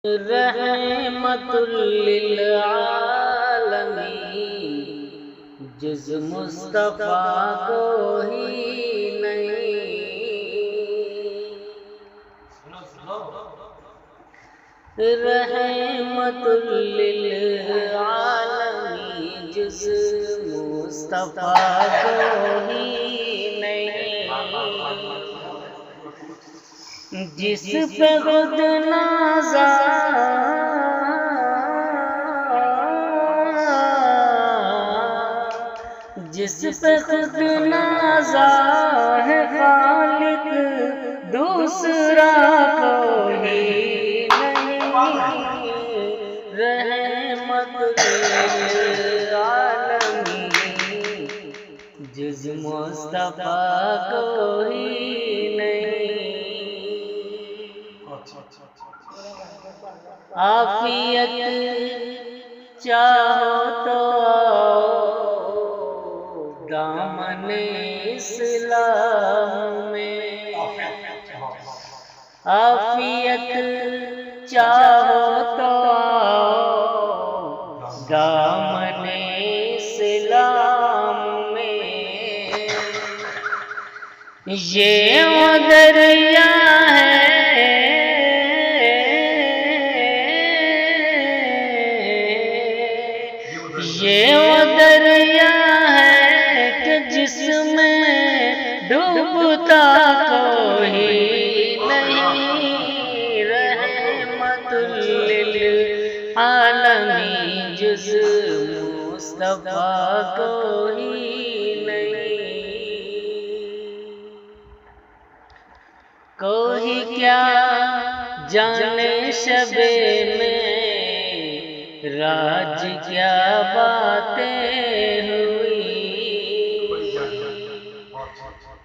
رحمت للعالمین جز مصطفیٰ کو ہی نہیں، رحمت للعالمین جز مصطفیٰ کو ہی نہیں، جس پہ خود نازا جس پہ خود نازا ہے خالق دوسرا کوئی نہیں، رحمت للعالمین جز مصطفیٰ کوئی نہیں۔ عافیت چاہو تو آؤ دامن اسلام میں، عافیت چاہو تو آؤ دامن اسلام میں، یہ وہ دریا ہے یہ وہ دریا ہے کہ جس میں ڈوبتا کوئی نہیں، رحمت للعالمین جز مصطفیٰ کوئی نہیں۔ کوئی کیا جانے شب میں راج کیا باتیں ہوئی،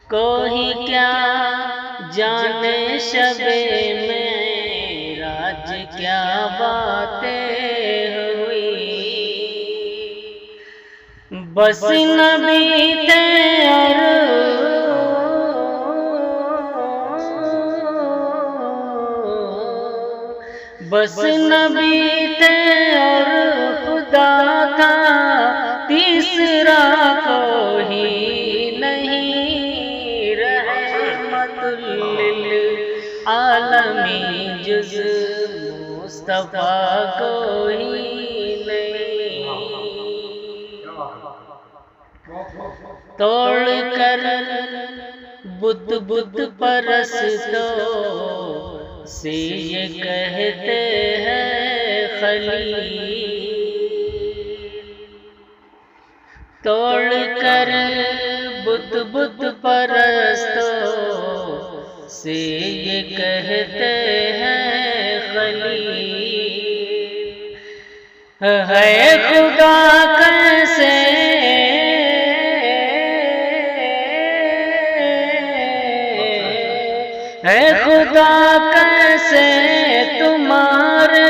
کوئی کیا جانے شب میں راج کیا باتیں ہوئی، بس نبی تھے اور بس نبی تھے اور خدا تھا تیسرا کوئی نہیں، رحمت للعالمین جز مصطفیٰ کوئی نہیں۔ توڑ کر بت پرستوں سے یہ کہتے ہیں خلیل، توڑ کر بت پرستوں سے یہ کہتے ہیں خلیل، ہے خدا کیسے ہے خدا کیسے تمہارے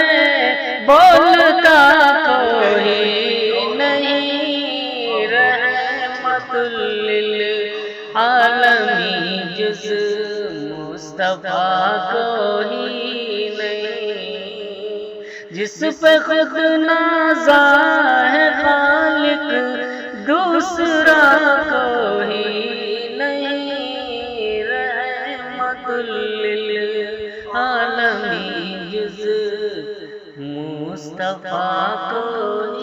بولتا کوئی نہیں، رحمت للعالمین جز مصطفیٰ کوئی نہیں، جس پہ خود نازا ہے خالق دوسرا کوئی نہیں، رحمت للعالمین جز مصطفیٰ کوئی